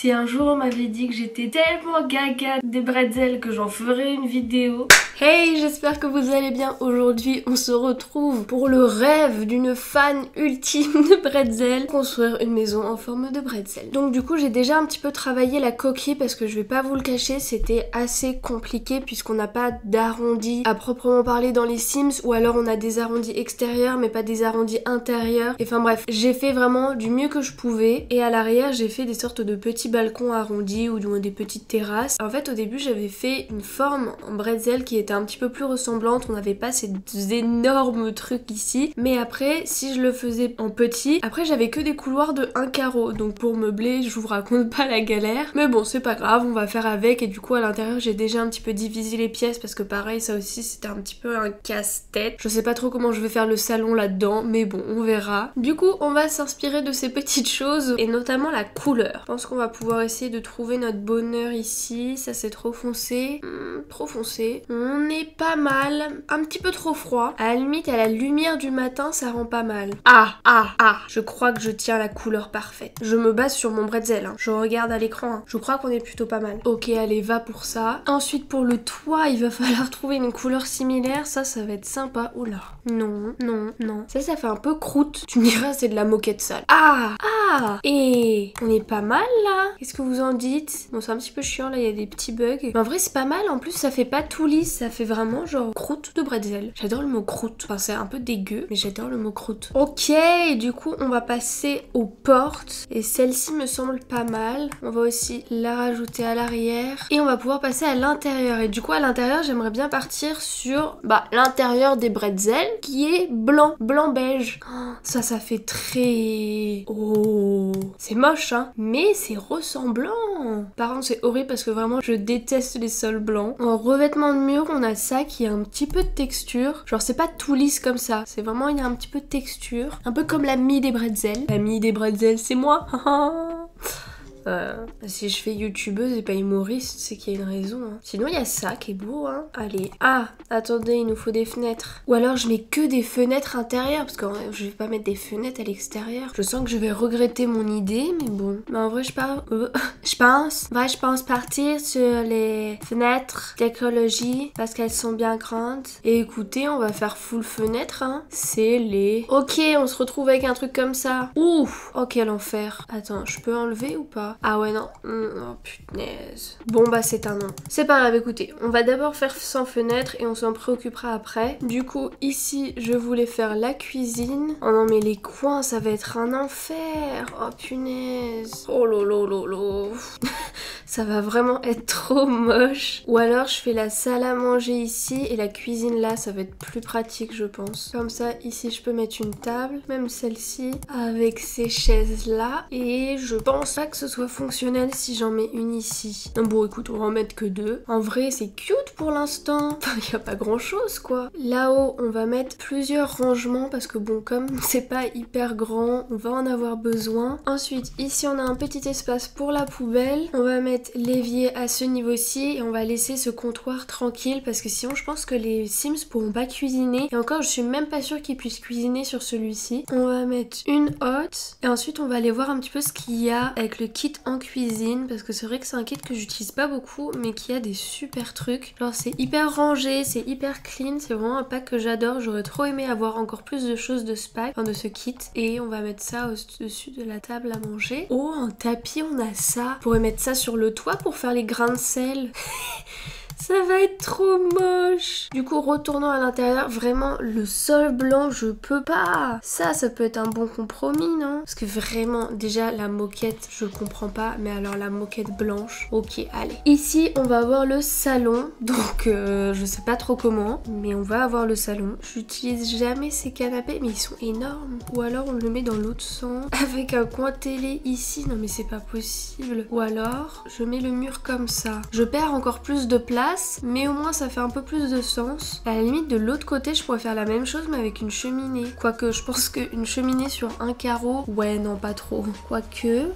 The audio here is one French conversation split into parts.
Si un jour on m'avait dit que j'étais tellement gaga des bretzels que j'en ferais une vidéo. Hey, j'espère que vous allez bien. Aujourd'hui, on se retrouve pour le rêve d'une fan ultime de bretzel, construire une maison en forme de bretzel. Donc du coup, j'ai déjà un petit peu travaillé la coquille parce que je vais pas vous le cacher, c'était assez compliqué puisqu'on n'a pas d'arrondi à proprement parler dans les Sims, ou alors on a des arrondis extérieurs mais pas des arrondis intérieurs. Et enfin bref, j'ai fait vraiment du mieux que je pouvais, et à l'arrière, j'ai fait des sortes de petits balcons arrondis ou du moins des petites terrasses. En fait, au début, j'avais fait une forme en bretzel qui était un petit peu plus ressemblante, on n'avait pas ces énormes trucs ici, mais après si je le faisais en petit, après j'avais que des couloirs de 1 carreau, donc pour meubler je vous raconte pas la galère, mais bon c'est pas grave, on va faire avec. Et du coup à l'intérieur j'ai déjà un petit peu divisé les pièces parce que pareil ça aussi c'était un petit peu un casse-tête, je sais pas trop comment je vais faire le salon là-dedans, mais bon on verra. Du coup on va s'inspirer de ces petites choses et notamment la couleur. Je pense qu'on va pouvoir essayer de trouver notre bonheur ici. Ça c'est trop foncé, trop foncé. On est pas mal, un petit peu trop froid. À la limite, à la lumière du matin, ça rend pas mal. Je crois que je tiens la couleur parfaite. Je me base sur mon bretzel, hein. Je regarde à l'écran, hein. Je crois qu'on est plutôt pas mal. Ok, allez, va pour ça. Ensuite, pour le toit, il va falloir trouver une couleur similaire. Ça va être sympa. Oula. Non. Ça fait un peu croûte. Tu me diras, c'est de la moquette sale. Et on est pas mal, là. Qu'est-ce que vous en dites? Bon, c'est un petit peu chiant, là, il y a des petits bugs. Mais en vrai, c'est pas mal. En plus, ça fait pas tout lisse. Ça fait vraiment genre croûte de bretzel. J'adore le mot croûte. Enfin, c'est un peu dégueu, mais j'adore le mot croûte. Ok, du coup, on va passer aux portes. Et celle-ci me semble pas mal. On va aussi la rajouter à l'arrière. Et on va pouvoir passer à l'intérieur. Et du coup, à l'intérieur, j'aimerais bien partir sur l'intérieur des bretzels qui est blanc. Blanc-beige. Oh, ça fait très... Oh, c'est moche, hein. Mais c'est ressemblant. Par contre, c'est horrible parce que vraiment, je déteste les sols blancs. En revêtement de mur, on a ça qui a un petit peu de texture. Genre c'est pas tout lisse comme ça, c'est vraiment il y a un petit peu de texture. Un peu comme la mie des bretzels. La mie des bretzels, c'est moi. Si je fais youtubeuse et pas humoriste, c'est qu'il y a une raison, hein. Sinon il y a ça qui est beau, hein. Allez. Attendez, il nous faut des fenêtres. Ou alors je mets que des fenêtres intérieures, parce que je vais pas mettre des fenêtres à l'extérieur. Je sens que je vais regretter mon idée, mais bon. Mais en vrai je pense partir sur les fenêtres d'écologie parce qu'elles sont bien grandes. Et écoutez, on va faire full fenêtre, hein. C'est les... Ok, on se retrouve avec un truc comme ça. Ouf. Oh quel enfer. Attends, je peux enlever ou pas? Ah ouais non. Oh punaise. Bon c'est un non. C'est pas grave, écoutez. On va d'abord faire sans fenêtre et on s'en préoccupera après. Du coup ici je voulais faire la cuisine. Oh non mais les coins ça va être un enfer. Oh punaise. Oh lolo. Ça va vraiment être trop moche. Ou alors je fais la salle à manger ici et la cuisine là, ça va être plus pratique je pense. Comme ça ici je peux mettre une table, même celle-ci, avec ces chaises là. Et je pense pas que ce soit fonctionnel si j'en mets une ici. Bon écoute, on va en mettre que 2. En vrai c'est cute pour l'instant. Enfin il y a pas grand chose quoi. Là-haut on va mettre plusieurs rangements parce que bon comme c'est pas hyper grand, on va en avoir besoin. Ensuite ici on a un petit espace pour la poubelle. On va mettre l'évier à ce niveau-ci et on va laisser ce comptoir tranquille parce que sinon je pense que les Sims pourront pas cuisiner. Et encore je suis même pas sûre qu'ils puissent cuisiner sur celui-ci. On va mettre une hotte et ensuite on va aller voir un petit peu ce qu'il y a avec le kit en cuisine parce que c'est vrai que c'est un kit que j'utilise pas beaucoup mais qui a des super trucs. Genre c'est hyper rangé, c'est hyper clean, c'est vraiment un pack que j'adore. J'aurais trop aimé avoir encore plus de choses de ce pack, enfin de ce kit. Et on va mettre ça au-dessus de la table à manger. Oh, en tapis on a ça. On pourrait mettre ça sur le toit pour faire les grains de sel. Ça va être trop moche. Du coup, retournons à l'intérieur. Vraiment, le sol blanc, je peux pas. Ça peut être un bon compromis, non? Parce que vraiment, déjà, la moquette, je comprends pas. Mais alors, la moquette blanche, ok, allez. Ici, on va avoir le salon. Donc, je sais pas trop comment. Mais on va avoir le salon. J'utilise jamais ces canapés, mais ils sont énormes. Ou alors, on le met dans l'autre sens. Avec un coin télé ici. Non, mais c'est pas possible. Ou alors, je mets le mur comme ça. Je perds encore plus de place. Mais au moins ça fait un peu plus de sens. À la limite de l'autre côté je pourrais faire la même chose mais avec une cheminée. Quoique je pense qu'une cheminée sur un carreau, ouais non pas trop. Quoique,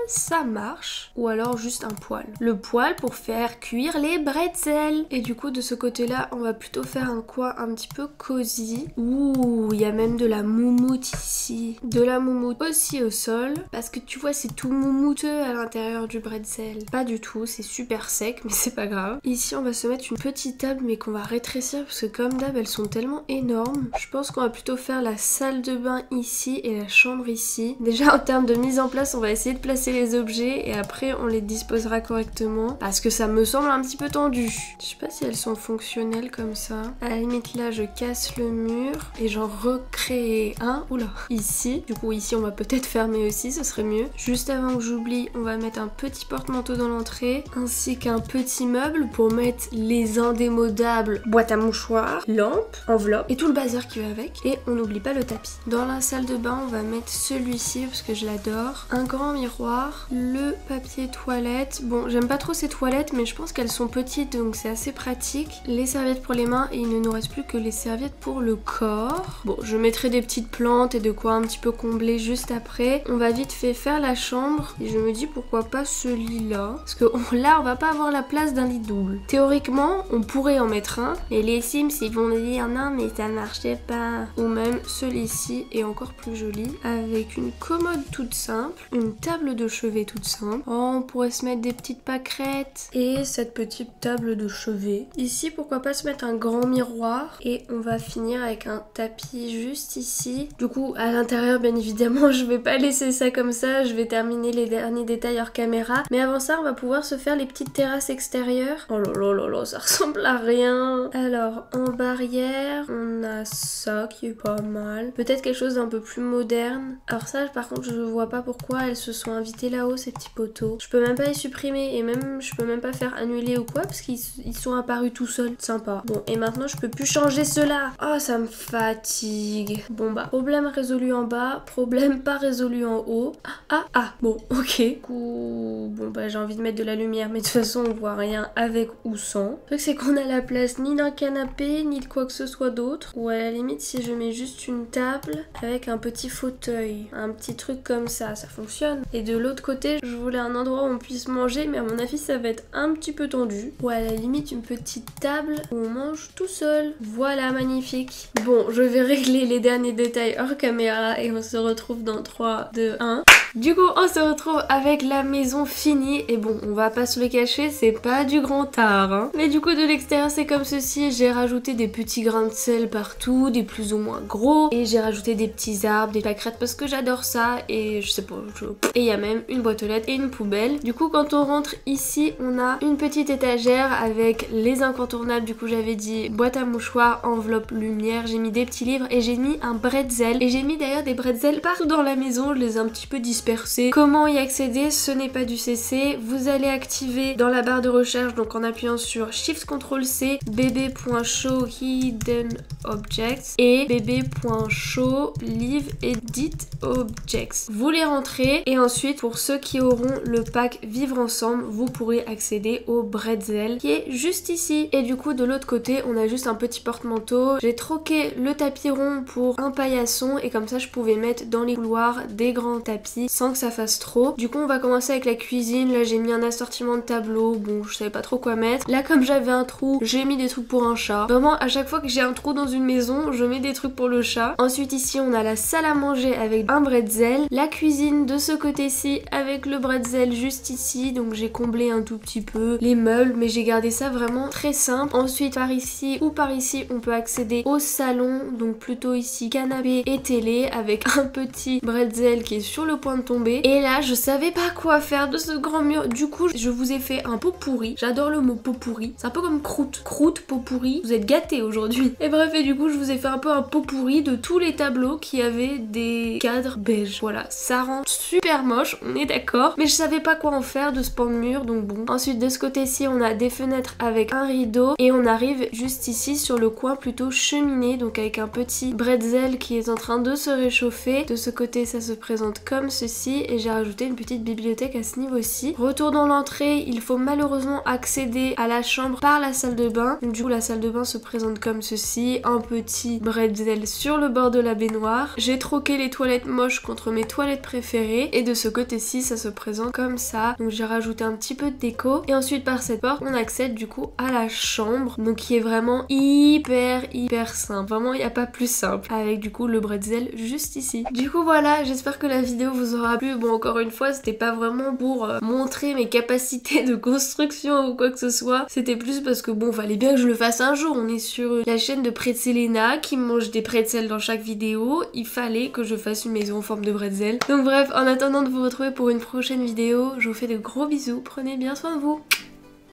ça marche, ou alors juste un poêle. Le poêle pour faire cuire les bretzels. Et du coup de ce côté là on va plutôt faire un coin un petit peu cosy. Ouh, il y a même de la moumoute ici. De la moumoute aussi au sol, parce que tu vois c'est tout moumouteux à l'intérieur du bretzel. Pas du tout, c'est super sec mais c'est pas grave. Ici on va se mettre une petite table mais qu'on va rétrécir parce que comme d'hab elles sont tellement énormes. Je pense qu'on va plutôt faire la salle de bain ici et la chambre ici. Déjà en termes de mise en place on va essayer de placer les objets et après on les disposera correctement parce que ça me semble un petit peu tendu. Je sais pas si elles sont fonctionnelles comme ça. À la limite là je casse le mur et j'en recrée un. Oula, ici. Du coup ici on va peut-être fermer aussi, ce serait mieux. Juste avant que j'oublie, on va mettre un petit porte-manteau dans l'entrée ainsi qu'un petit meuble pour mettre les indémodables boîte à mouchoirs, lampe, enveloppe et tout le bazar qui va avec. Et on n'oublie pas le tapis. Dans la salle de bain on va mettre celui-ci parce que je l'adore. Un grand miroir, le papier toilette. Bon, j'aime pas trop ces toilettes mais je pense qu'elles sont petites donc c'est assez pratique. Les serviettes pour les mains et il ne nous reste plus que les serviettes pour le corps. Bon, je mettrai des petites plantes et de quoi un petit peu combler juste après. On va vite fait faire la chambre et je me dis pourquoi pas ce lit là parce que là on va pas avoir la place d'un lit double. Théoriquement on pourrait en mettre un et les Sims ils vont dire non mais ça marchait pas. Ou même celui-ci est encore plus joli avec une commode toute simple, une table de chevet toute simple. Oh, on pourrait se mettre des petites pâquerettes et cette petite table de chevet. Ici pourquoi pas se mettre un grand miroir et on va finir avec un tapis juste ici. Du coup à l'intérieur bien évidemment je vais pas laisser ça comme ça, je vais terminer les derniers détails hors caméra. Mais avant ça on va pouvoir se faire les petites terrasses extérieures. Oh là là là là, ça ressemble à rien. Alors en barrière on a ça qui est pas mal. Peut-être quelque chose d'un peu plus moderne. Alors ça par contre je vois pas pourquoi elles se sont invitées là-haut ces petits poteaux. Je peux même pas les supprimer et même je peux même pas faire annuler ou quoi parce qu'ils sont apparus tout seuls. Sympa. Bon et maintenant je peux plus changer cela. Oh ça me fatigue. Bon bah problème résolu en bas, problème pas résolu en haut. Bon ok. Du coup bon bah j'ai envie de mettre de la lumière mais de toute façon on voit rien avec ou sans. Le truc c'est qu'on a la place ni d'un canapé ni de quoi que ce soit d'autre. Ou à la limite si je mets juste une table avec un petit fauteuil, un petit truc comme ça fonctionne. Et de l'autre côté je voulais un endroit où on puisse manger mais à mon avis ça va être un petit peu tendu. Ou à la limite une petite table où on mange tout seul. Voilà, magnifique. Bon, je vais régler les derniers détails hors caméra et on se retrouve dans 3, 2, 1. Du coup, on se retrouve avec la maison finie. Et bon, on va pas se le cacher, c'est pas du grand art, hein. Mais du coup, de l'extérieur, c'est comme ceci. J'ai rajouté des petits grains de sel partout, des plus ou moins gros. Et j'ai rajouté des petits arbres, des pâquerettes parce que j'adore ça. Et je sais pas, Et il y a même une boîte aux lettres et une poubelle. Du coup, quand on rentre ici, on a une petite étagère avec les incontournables. Du coup, j'avais dit boîte à mouchoirs, enveloppe, lumière. J'ai mis des petits livres et j'ai mis un bretzel. Et j'ai mis d'ailleurs des bretzels partout dans la maison. Je les ai un petit peu dispersés. Comment y accéder? Ce n'est pas du CC. Vous allez activer dans la barre de recherche, donc en appuyant sur Shift Ctrl C, bb.show hidden objects et bb.show live edit objects. Vous les rentrez et ensuite pour ceux qui auront le pack vivre ensemble, vous pourrez accéder au bretzel qui est juste ici. Et du coup de l'autre côté on a juste un petit porte-manteau. J'ai troqué le tapis rond pour un paillasson et comme ça je pouvais mettre dans les couloirs des grands tapis sans que ça fasse trop. Du coup on va commencer avec la cuisine. Là j'ai mis un assortiment de tableaux, bon je savais pas trop quoi mettre. Là comme j'avais un trou, j'ai mis des trucs pour un chat. Vraiment à chaque fois que j'ai un trou dans une maison, je mets des trucs pour le chat. Ensuite ici on a la salle à manger avec un bretzel. La cuisine de ce côté-ci avec le bretzel juste ici. Donc j'ai comblé un tout petit peu les meubles mais j'ai gardé ça vraiment très simple. Ensuite par ici ou par ici on peut accéder au salon. Donc plutôt ici canapé et télé avec un petit bretzel qui est sur le point de tomber. Et là je savais pas quoi faire de ce grand mur. Du coup je vous ai fait un pot pourri. J'adore le mot pot pourri. C'est un peu comme croûte. Croûte, pot pourri. Vous êtes gâtés aujourd'hui. Et bref et du coup je vous ai fait un peu un pot pourri de tous les tableaux qui avaient des cadres beige. Voilà, ça rend super moche, on est d'accord. Mais je savais pas quoi en faire de ce pan de mur donc bon. Ensuite de ce côté-ci on a des fenêtres avec un rideau. Et on arrive juste ici sur le coin plutôt cheminée. Donc avec un petit bretzel qui est en train de se réchauffer. De ce côté ça se présente comme ceci et j'ai rajouté une petite bibliothèque à ce niveau-ci. Retour dans l'entrée, il faut malheureusement accéder à la chambre par la salle de bain. Donc, du coup la salle de bain se présente comme ceci, un petit bretzel sur le bord de la baignoire. J'ai troqué les toilettes moches contre mes toilettes préférées et de ce côté ici ça se présente comme ça. Donc j'ai rajouté un petit peu de déco. Et ensuite par cette porte on accède du coup à la chambre. Donc qui est vraiment hyper simple. Vraiment il n'y a pas plus simple. Avec du coup le bretzel juste ici. Du coup voilà, j'espère que la vidéo vous aura plu. Bon encore une fois c'était pas vraiment pour montrer mes capacités de construction ou quoi que ce soit. C'était plus parce que bon fallait bien que je le fasse un jour. On est sur la chaîne de Pretzelena qui mange des pretzels dans chaque vidéo. Il fallait que je fasse une maison en forme de bretzel. Donc bref, en attendant de vous retrouver pour une prochaine vidéo, je vous fais de gros bisous. Prenez bien soin de vous.